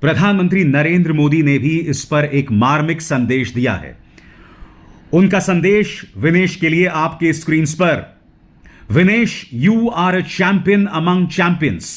प्रधानमंत्री नरेंद्र मोदी ने भी इस पर एक मार्मिक संदेश दिया है। उनका संदेश विनेश के लिए आपके स्क्रीन पर। Vinesh, you are a champion among champions.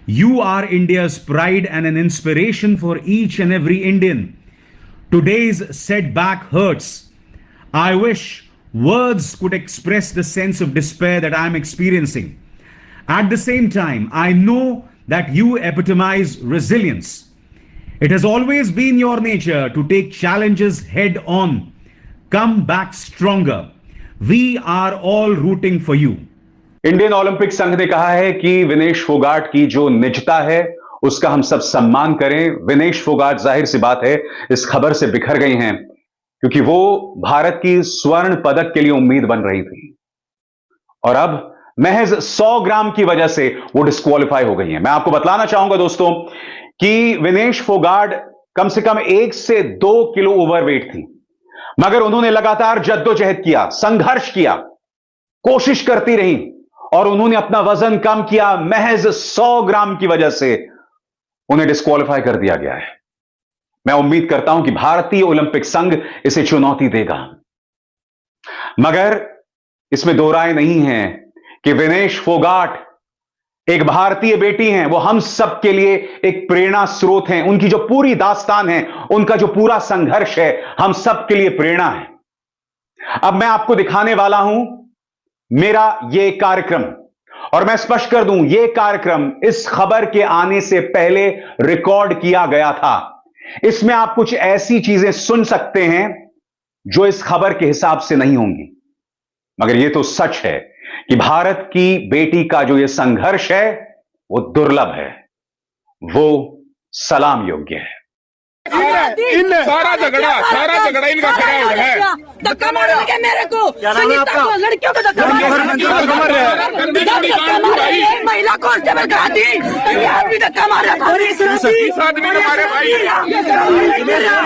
You are India's pride and an inspiration for each and every Indian. Today's setback hurts. I wish words could express the sense of despair that I am experiencing. At the same time, I know that you epitomize resilience. It has always been your nature to take challenges head on. Come back stronger. We are all rooting for you. Indian Olympic संघ ने कहा है कि विनेश फोगाट की जो निजता है उसका हम सब सम्मान करें। विनेश फोगाट जाहिर सी बात है इस खबर से बिखर गई हैं क्योंकि वो भारत की स्वर्ण पदक के लिए उम्मीद बन रही थी और अब महज 100 ग्राम की वजह से वो डिस्क्वालीफाई हो गई हैं। मैं आपको बतलाना चाहूंगा दोस्तों कि विनेश फोगाट कम से कम 1 से 2 किलो ओवरवेट थी, मगर उन्होंने लगातार जद्दोजहद किया, संघर्ष किया, कोशिश करती रही और उन्होंने अपना वजन कम किया। महज 100 ग्राम की वजह से उन्हें डिस्क्वालीफाई कर दिया गया है। मैं उम्मीद करता हूं कि भारतीय ओलंपिक संघ इसे चुनौती देगा, मगर इसमें दो राय नहीं है कि विनेश फोगाट एक भारतीय बेटी हैं। वो हम सब के लिए एक प्रेरणा स्रोत हैं। उनकी जो पूरी दास्तान है, उनका जो पूरा संघर्ष है, हम सब के लिए प्रेरणा है। अब मैं आपको दिखाने वाला हूं मेरा ये कार्यक्रम, और मैं स्पष्ट कर दूं, ये कार्यक्रम इस खबर के आने से पहले रिकॉर्ड किया गया था। इसमें आप कुछ ऐसी चीजें सुन सकते हैं जो इस खबर के हिसाब से नहीं होंगी, मगर ये तो सच है कि भारत की बेटी का जो ये संघर्ष है वो दुर्लभ है, वो सलाम योग्य है। सारा झगड़ा इनका खड़ा हो रहा है। धक्का मार रहे हैं मेरे को, लड़कियों को धक्का मार रहे हैं। महिला कांस्टेबल करा दी, भी धक्का मार रहा था। 30 आदमी हमारे भाई,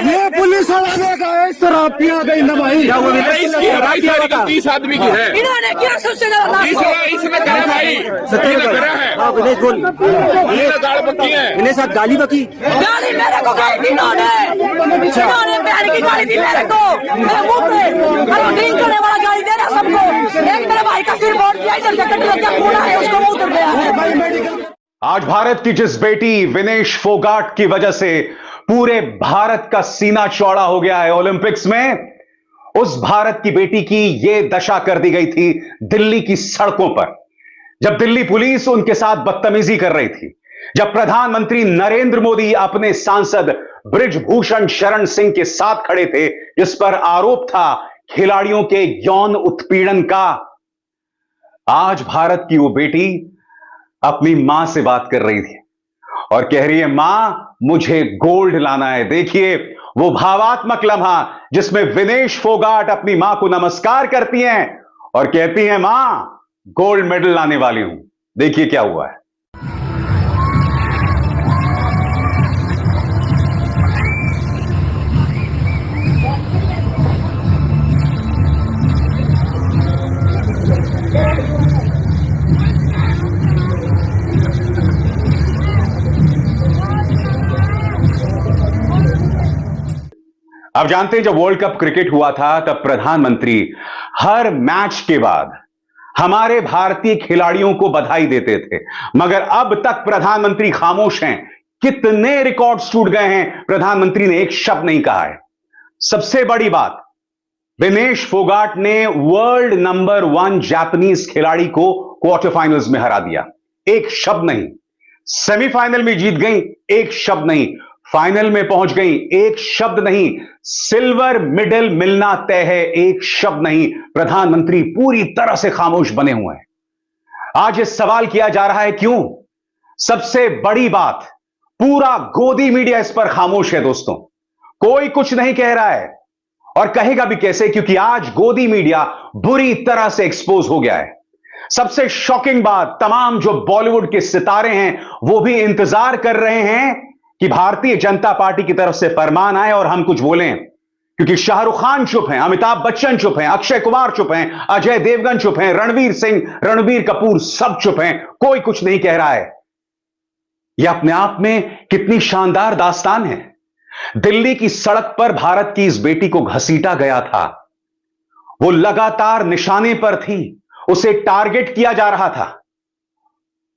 ये पुलिस वाला का है, शराब पिया गई ना भाई। 30 आदमी की है। इन्होंने किया सबसे इसने करा भाई, करा है। इन्हें साथ गाली बकी, गाली मेरे को गाली थी इन्होंने बहन की गाली थी मेरे को, मेरे मुंह पे ड्रिंक करने वाला गाली दे रहा सबको। एक मेरे भाई का सिर फोड़ दिया, इधर से कट लग गया, खून है उसको मुंह उतर गया है। आज भारत की जिस बेटी विनेश फोगाट की वजह से पूरे भारत का सीना चौड़ा हो गया है ओलंपिक्स में, उस भारत की बेटी की यह दशा कर दी गई थी दिल्ली की सड़कों पर, जब दिल्ली पुलिस उनके साथ बदतमीजी कर रही थी, जब प्रधानमंत्री नरेंद्र मोदी अपने सांसद बृजभूषण शरण सिंह के साथ खड़े थे, जिस पर आरोप था खिलाड़ियों के यौन उत्पीड़न का। आज भारत की वो बेटी अपनी मां से बात कर रही थी और कह रही है, मां मुझे गोल्ड लाना है। देखिए वो भावात्मक लम्हा जिसमें विनेश फोगाट अपनी मां को नमस्कार करती हैं और कहती हैं, मां गोल्ड मेडल लाने वाली हूं। देखिए क्या हुआ है। अब जानते हैं जब वर्ल्ड कप क्रिकेट हुआ था तब प्रधानमंत्री हर मैच के बाद हमारे भारतीय खिलाड़ियों को बधाई देते थे, मगर अब तक प्रधानमंत्री खामोश हैं। कितने रिकॉर्ड्स टूट गए हैं, प्रधानमंत्री ने एक शब्द नहीं कहा है। सबसे बड़ी बात, विनेश फोगाट ने वर्ल्ड नंबर 1 जापानीज खिलाड़ी को क्वार्टर फाइनल्स में हरा दिया, एक शब्द नहीं। सेमीफाइनल में जीत गई, एक शब्द नहीं। फाइनल में पहुंच गई, एक शब्द नहीं। सिल्वर मेडल मिलना तय है, एक शब्द नहीं। प्रधानमंत्री पूरी तरह से खामोश बने हुए हैं। आज ये सवाल किया जा रहा है क्यों? सबसे बड़ी बात, पूरा गोदी मीडिया इस पर खामोश है दोस्तों। कोई कुछ नहीं कह रहा है और कहेगा भी कैसे, क्योंकि आज गोदी मीडिया बुरी तरह से एक्सपोज हो गया है। सबसे शॉकिंग बात, तमाम जो बॉलीवुड के सितारे हैं वो भी इंतजार कर रहे हैं कि भारतीय जनता पार्टी की तरफ से फरमान आए और हम कुछ बोलें, क्योंकि शाहरुख खान चुप हैं, अमिताभ बच्चन चुप हैं, अक्षय कुमार चुप हैं, अजय देवगन चुप हैं, रणवीर सिंह, रणबीर कपूर सब चुप हैं। कोई कुछ नहीं कह रहा है। यह अपने आप में कितनी शानदार दास्तान है। दिल्ली की सड़क पर भारत की इस बेटी को घसीटा गया था। वो लगातार निशाने पर थी, उसे टारगेट किया जा रहा था,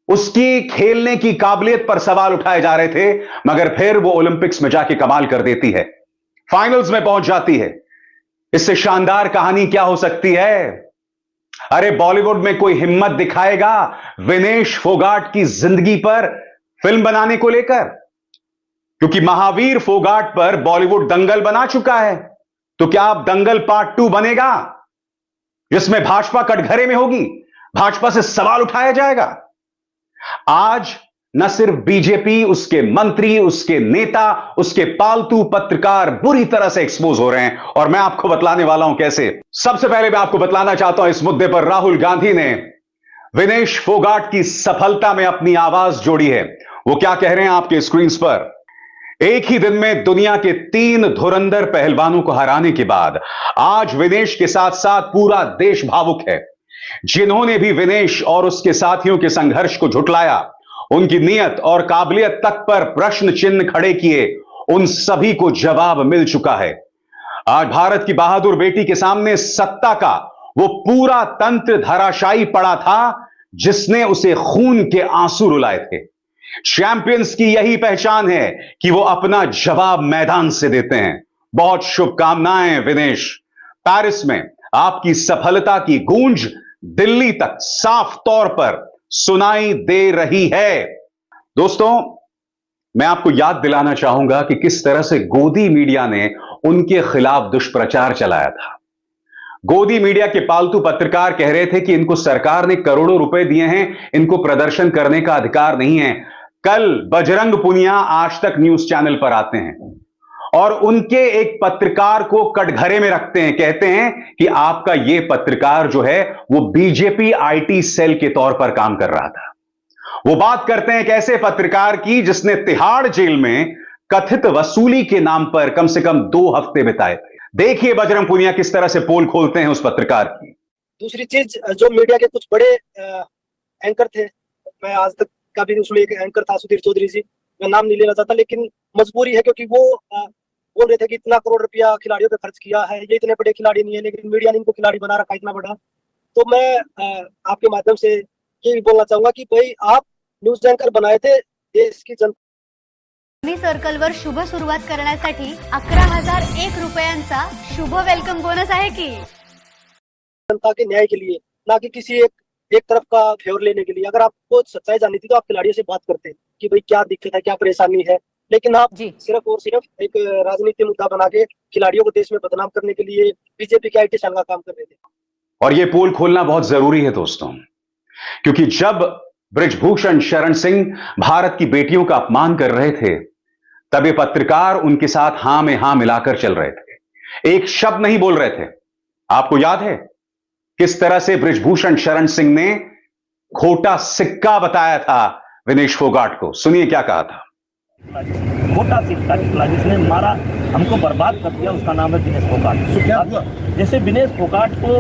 उसकी खेलने की काबिलियत पर सवाल उठाए जा रहे थे, मगर फिर वो ओलंपिक्स में जाके कमाल कर देती है, फाइनल्स में पहुंच जाती है। इससे शानदार कहानी क्या हो सकती है? अरे बॉलीवुड में कोई हिम्मत दिखाएगा विनेश फोगाट की जिंदगी पर फिल्म बनाने को लेकर? क्योंकि महावीर फोगाट पर बॉलीवुड दंगल बना चुका है, तो क्या अब दंगल पार्ट 2 बनेगा जिसमें भाजपा कटघरे में होगी, भाजपा से सवाल उठाया जाएगा? आज न सिर्फ बीजेपी, उसके मंत्री, उसके नेता, उसके पालतू पत्रकार बुरी तरह से एक्सपोज हो रहे हैं, और मैं आपको बतलाने वाला हूं कैसे। सबसे पहले मैं आपको बतलाना चाहता हूं, इस मुद्दे पर राहुल गांधी ने विनेश फोगाट की सफलता में अपनी आवाज जोड़ी है। वो क्या कह रहे हैं आपके स्क्रीन पर? एक ही दिन में दुनिया के 3 धुरंधर पहलवानों को हराने के बाद आज विनेश के साथ साथ पूरा देश भावुक है। जिन्होंने भी विनेश और उसके साथियों के संघर्ष को झुटलाया, उनकी नियत और काबिलियत तक पर प्रश्न चिन्ह खड़े किए, उन सभी को जवाब मिल चुका है। आज भारत की बहादुर बेटी के सामने सत्ता का वो पूरा तंत्र धराशायी पड़ा था जिसने उसे खून के आंसू रुलाए थे। चैंपियंस की यही पहचान है कि वो अपना जवाब मैदान से देते हैं। बहुत शुभकामनाएं विनेश। पेरिस में आपकी सफलता की गूंज दिल्ली तक साफ तौर पर सुनाई दे रही है। दोस्तों, मैं आपको याद दिलाना चाहूंगा कि किस तरह से गोदी मीडिया ने उनके खिलाफ दुष्प्रचार चलाया था। गोदी मीडिया के पालतू पत्रकार कह रहे थे कि इनको सरकार ने करोड़ों रुपए दिए हैं, इनको प्रदर्शन करने का अधिकार नहीं है। कल बजरंग पुनिया आज तक न्यूज चैनल पर आते हैं और उनके एक पत्रकार को कटघरे में रखते हैं, कहते हैं कि आपका यह पत्रकार जो है वो बीजेपी आईटी सेल के तौर पर काम कर रहा था। वो बात करते हैं एक ऐसे पत्रकार की जिसने तिहाड़ जेल में कथित वसूली के नाम पर कम से कम 2 हफ्ते बिताए थे। देखिए बजरंग पुनिया किस तरह से पोल खोलते हैं उस पत्रकार की। दूसरी चीज, जो मीडिया के कुछ बड़े एंकर थे, मैं आज तक का भी उसमें एक एंकर था सुधीर चौधरी जी, मैं नाम नहीं लेना चाहता, लेकिन मजबूरी है क्योंकि वो बोल रहे थे कि इतना करोड़ रुपया खिलाड़ियों पे खर्च किया है, ये इतने बड़े खिलाड़ी नहीं है, लेकिन मीडिया ने इनको खिलाड़ी बना रखा इतना बड़ा। तो मैं आपके माध्यम से ये भी बोलना चाहूंगा की भाई आप न्यूज एंकर बनाए थे देश की जनता सर्कलवर शुभ सुरुवात करण्यासाठी 11,001 रुपयांचा शुभ वेलकम बोनस आहे की जनता के न्याय के लिए, ना कि किसी एक तरफ का फेवर लेने के लिए। अगर आपको सच्चाई जाननी थी तो आप खिलाड़ियों से बात करते कि भाई क्या दिक्कत है, क्या परेशानी है, लेकिन आप सिर्फ और सिर्फ एक राजनीतिक मुद्दा बना के खिलाड़ियों को देश में बदनाम करने के लिए बीजेपी के आईटी सेल का काम कर रहे थे। और यह पोल खोलना बहुत जरूरी है दोस्तों, क्योंकि जब बृजभूषण शरण सिंह भारत की बेटियों का अपमान कर रहे थे, तब ये पत्रकार उनके साथ हां में हां मिलाकर चल रहे थे, एक शब्द नहीं बोल रहे थे। आपको याद है किस तरह से बृजभूषण शरण सिंह ने खोटा सिक्का बताया था विनेश फोगाट को? सुनिए क्या कहा था। खोटा सिक्का निकला जिसने मारा, हमको बर्बाद कर दिया, उसका नाम है विनेश फोगाट। तो क्या हुआ? जैसे विनेश फोगाट को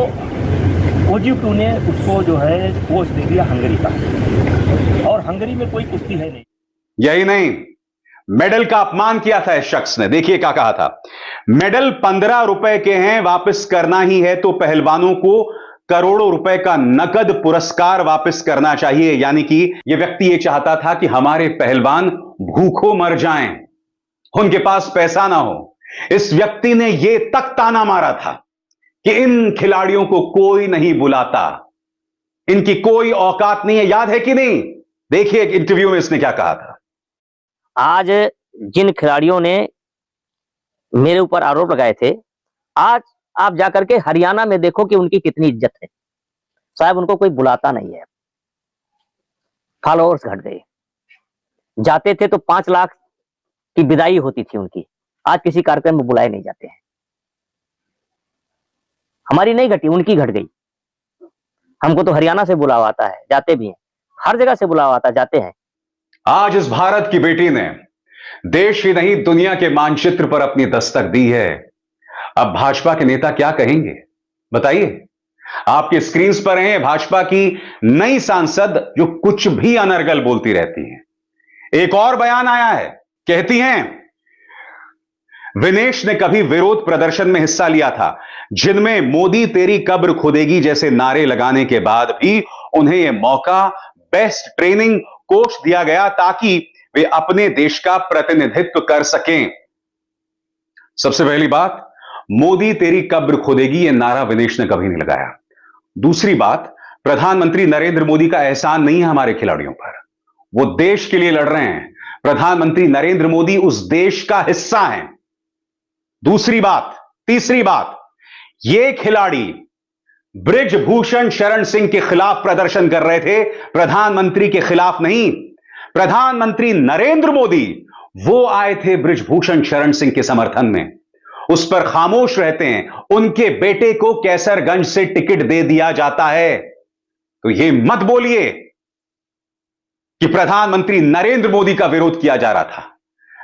OG2 ने उसको जो है कोच दे दिया हंगरी का, और हंगरी में कोई कुश्ती है नहीं। यही नहीं, मेडल का अपमान किया था इस शख्स ने। देखिए क्या कहा था। मेडल 15 रुपए के हैं, वापस करना ही है तो पहलवानों को करोड़ों रुपए का नकद पुरस्कार वापस करना चाहिए। यानी कि यह व्यक्ति यह चाहता था कि हमारे पहलवान भूखों मर जाएं, उनके पास पैसा ना हो। इस व्यक्ति ने यह तक ताना मारा था कि इन खिलाड़ियों को कोई नहीं बुलाता, इनकी कोई औकात नहीं है। याद है कि नहीं? देखिए एक इंटरव्यू में इसने क्या कहा था। आज जिन खिलाड़ियों ने मेरे ऊपर आरोप लगाए थे, आज आप जाकर के हरियाणा में देखो कि उनकी कितनी इज्जत है। साहब उनको कोई बुलाता नहीं है, फॉलोअर्स घट गए। जाते थे तो 5 लाख की विदाई होती थी उनकी, आज किसी कार्यक्रम में बुलाए नहीं जाते हैं। हमारी नहीं घटी, उनकी घट गई। हमको तो हरियाणा से बुलावा आता है, जाते भी हैं, हर जगह से बुलावा आता, जाते हैं। आज इस भारत की बेटी ने देश ही नहीं दुनिया के मानचित्र पर अपनी दस्तक दी है। अब भाजपा के नेता क्या कहेंगे बताइए। आपके स्क्रीन पर हैं भाजपा की नई सांसद जो कुछ भी अनर्गल बोलती रहती हैं। एक और बयान आया है, कहती हैं विनेश ने कभी विरोध प्रदर्शन में हिस्सा लिया था जिनमें मोदी तेरी कब्र खुदेगी जैसे नारे लगाने के बाद भी उन्हें यह मौका बेस्ट ट्रेनिंग कोच दिया गया ताकि वे अपने देश का प्रतिनिधित्व कर सकें। सबसे पहली बात, मोदी तेरी कब्र खुदेगी यह नारा विनेश ने कभी नहीं लगाया। दूसरी बात, प्रधानमंत्री नरेंद्र मोदी का एहसान नहीं है हमारे खिलाड़ियों पर, वो देश के लिए लड़ रहे हैं। प्रधानमंत्री नरेंद्र मोदी उस देश का हिस्सा हैं। दूसरी बात, तीसरी बात, ये खिलाड़ी बृजभूषण शरण सिंह के खिलाफ प्रदर्शन कर रहे थे, प्रधानमंत्री के खिलाफ नहीं। प्रधानमंत्री नरेंद्र मोदी वो आए थे बृजभूषण शरण सिंह के समर्थन में, उस पर खामोश रहते हैं। उनके बेटे को कैसरगंज से टिकट दे दिया जाता है, तो ये मत बोलिए कि प्रधानमंत्री नरेंद्र मोदी का विरोध किया जा रहा था।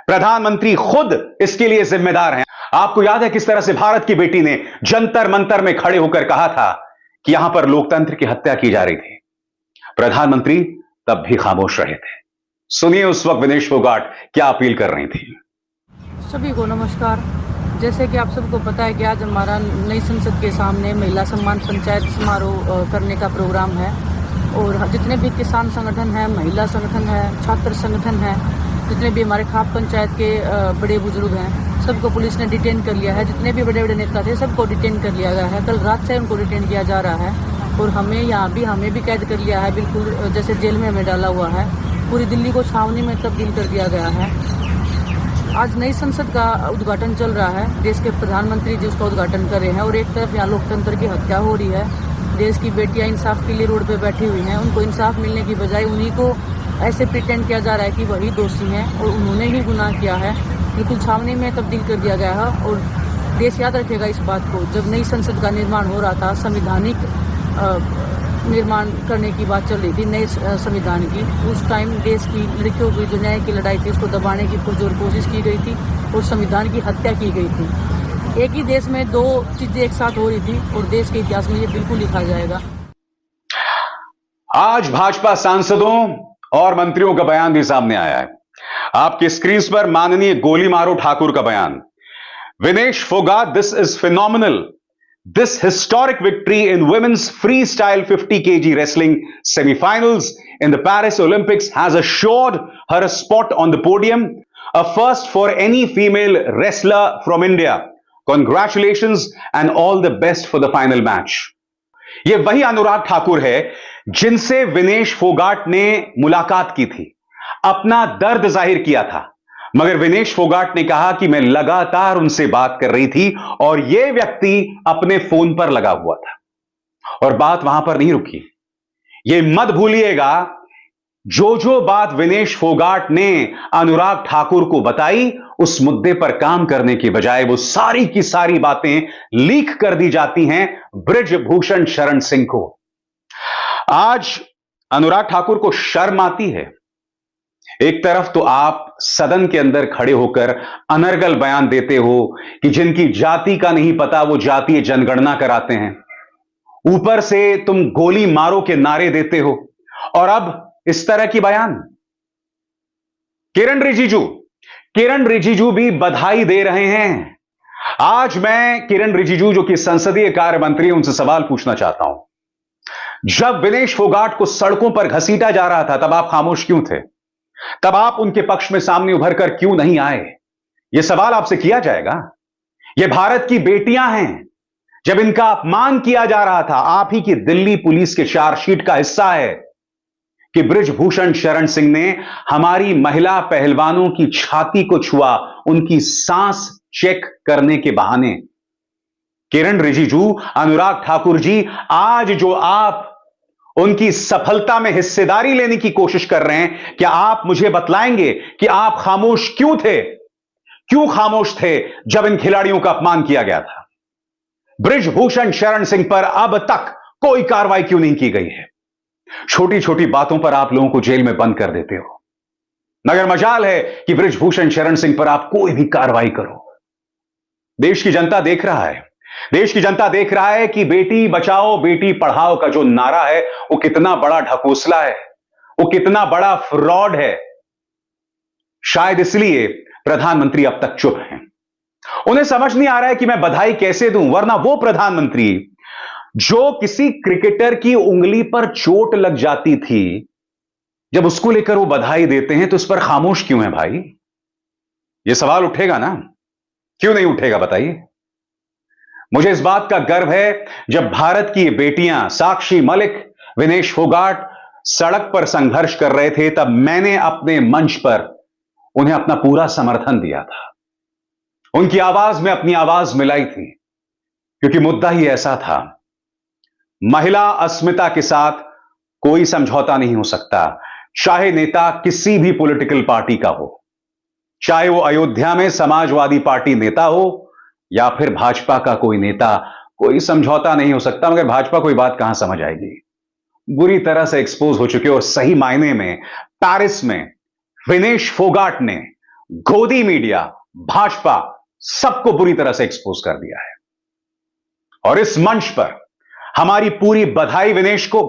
प्रधानमंत्री खुद इसके लिए जिम्मेदार हैं। आपको याद है किस तरह से भारत की बेटी ने जंतर मंतर में खड़े होकर कहा था कि यहां पर लोकतंत्र की हत्या की जा रही थी। प्रधानमंत्री तब भी खामोश रहे थे। सुनिए उस वक्त विनेश फोगाट क्या अपील कर रही थी। सभी को नमस्कार। जैसे कि आप सबको पता है कि आज हमारा नई संसद के सामने महिला सम्मान पंचायत समारोह करने का प्रोग्राम है और जितने भी किसान संगठन हैं, महिला संगठन है, छात्र संगठन है, जितने भी हमारे खाप पंचायत के बड़े बुजुर्ग हैं, सबको पुलिस ने डिटेन कर लिया है। जितने भी बड़े बड़े नेता थे सबको डिटेन कर लिया गया है। कल रात से उनको डिटेन किया जा रहा है और हमें भी कैद कर लिया है, बिल्कुल जैसे जेल में हमें डाला हुआ है। पूरी दिल्ली को छावनी में तब्दील कर दिया गया है। आज नई संसद का उद्घाटन चल रहा है, देश के प्रधानमंत्री जी उसका उद्घाटन कर रहे हैं और एक तरफ यहाँ लोकतंत्र की हत्या हो रही है। देश की बेटियां इंसाफ के लिए रोड पे बैठी हुई हैं, उनको इंसाफ मिलने की बजाय उन्हीं को ऐसे प्रिटेंड किया जा रहा है कि वही दोषी हैं और उन्होंने ही गुनाह किया है। बिल्कुल छावनी में तब्दील कर दिया गया है और देश याद रखेगा इस बात को। जब नई संसद का निर्माण हो रहा था, संवैधानिक निर्माण करने की बात चल रही थी, नए संविधान की, उस टाइम देश की लड़कियों की जो न्याय की लड़ाई थी उसको दबाने की पुरजोर कोशिश की गई थी और संविधान की हत्या की गई थी। एक ही देश में दो चीजें एक साथ हो रही थी और देश के इतिहास में ये बिल्कुल लिखा जाएगा। आज भाजपा सांसदों और मंत्रियों का बयान भी सामने आया है। आपकी स्क्रीन पर माननीय गोली मारो ठाकुर का बयान। Vinesh Phogat, this is phenomenal. This historic victory in women's freestyle 50 kg wrestling semifinals in the Paris Olympics has assured her a spot on the podium, a first for any female wrestler from India. Congratulations and all the best for the final match. ये वही अनुराग ठाकुर है जिनसे विनेश फोगाट ने मुलाकात की थी, अपना दर्द जाहिर किया था, मगर विनेश फोगाट ने कहा कि मैं लगातार उनसे बात कर रही थी और यह व्यक्ति अपने फोन पर लगा हुआ था। और बात वहां पर नहीं रुकी। यह मत भूलिएगा, जो बात विनेश फोगाट ने अनुराग ठाकुर को बताई, उस मुद्दे पर काम करने के बजाय वो सारी की सारी बातें लीक कर दी जाती हैं बृजभूषण शरण सिंह को। आज अनुराग ठाकुर को शर्म आती है। एक तरफ तो आप सदन के अंदर खड़े होकर अनर्गल बयान देते हो कि जिनकी जाति का नहीं पता वो जातीय जनगणना कराते हैं, ऊपर से तुम गोली मारो के नारे देते हो और अब इस तरह की बयान। किरण रिजिजू भी बधाई दे रहे हैं। आज मैं किरण रिजिजू जो कि संसदीय कार्य मंत्री हैं, उनसे सवाल पूछना चाहता हूं। जब विनेश फोगाट को सड़कों पर घसीटा जा रहा था तब आप खामोश क्यों थे? तब आप उनके पक्ष में सामने उभर कर क्यों नहीं आए? यह सवाल आपसे किया जाएगा। ये भारत की बेटियां हैं। जब इनका अपमान किया जा रहा था, आप ही की दिल्ली पुलिस के चार्जशीट का हिस्सा है कि बृजभूषण शरण सिंह ने हमारी महिला पहलवानों की छाती को छुआ, उनकी सांस चेक करने के बहाने। किरण रिजिजू, अनुराग ठाकुर जी, आज जो आप उनकी सफलता में हिस्सेदारी लेने की कोशिश कर रहे हैं, क्या आप मुझे बतलाएंगे कि आप खामोश क्यों थे? क्यों खामोश थे जब इन खिलाड़ियों का अपमान किया गया था? बृजभूषण शरण सिंह पर अब तक कोई कार्रवाई क्यों नहीं की गई है? छोटी छोटी बातों पर आप लोगों को जेल में बंद कर देते हो, मगर मजाल है कि बृजभूषण शरण सिंह पर आप कोई भी कार्रवाई करो। देश की जनता देख रहा है, देश की जनता देख रहा है कि बेटी बचाओ बेटी पढ़ाओ का जो नारा है वो कितना बड़ा ढकोसला है, वो कितना बड़ा फ्रॉड है। शायद इसलिए प्रधानमंत्री अब तक चुप हैं। उन्हें समझ नहीं आ रहा है कि मैं बधाई कैसे दूं, वरना वो प्रधानमंत्री जो किसी क्रिकेटर की उंगली पर चोट लग जाती थी, जब उसको लेकर वो बधाई देते हैं तो इस पर खामोश क्यों है भाई? ये सवाल उठेगा ना, क्यों नहीं उठेगा बताइए? मुझे इस बात का गर्व है, जब भारत की बेटियां साक्षी मलिक, विनेश फोगाट सड़क पर संघर्ष कर रहे थे, तब मैंने अपने मंच पर उन्हें अपना पूरा समर्थन दिया था। उनकी आवाज में अपनी आवाज मिलाई थी, क्योंकि मुद्दा ही ऐसा था। महिला अस्मिता के साथ कोई समझौता नहीं हो सकता, चाहे नेता किसी भी पॉलिटिकल पार्टी का हो, चाहे वो अयोध्या में समाजवादी पार्टी नेता हो या फिर भाजपा का कोई नेता। कोई समझौता नहीं हो सकता। मगर भाजपा कोई बात कहां समझ आएगी, बुरी तरह से एक्सपोज हो चुके। और सही मायने में पेरिस में विनेश फोगाट ने गोदी मीडिया, भाजपा, सबको बुरी तरह से एक्सपोज कर दिया है। और इस मंच पर हमारी पूरी बधाई विनेश को।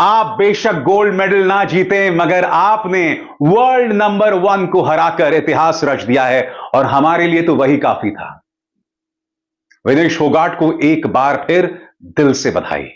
आप बेशक गोल्ड मेडल ना जीते, मगर आपने वर्ल्ड नंबर 1 को हराकर इतिहास रच दिया है, और हमारे लिए तो वही काफी था। विनेश फोगाट को एक बार फिर दिल से बधाई।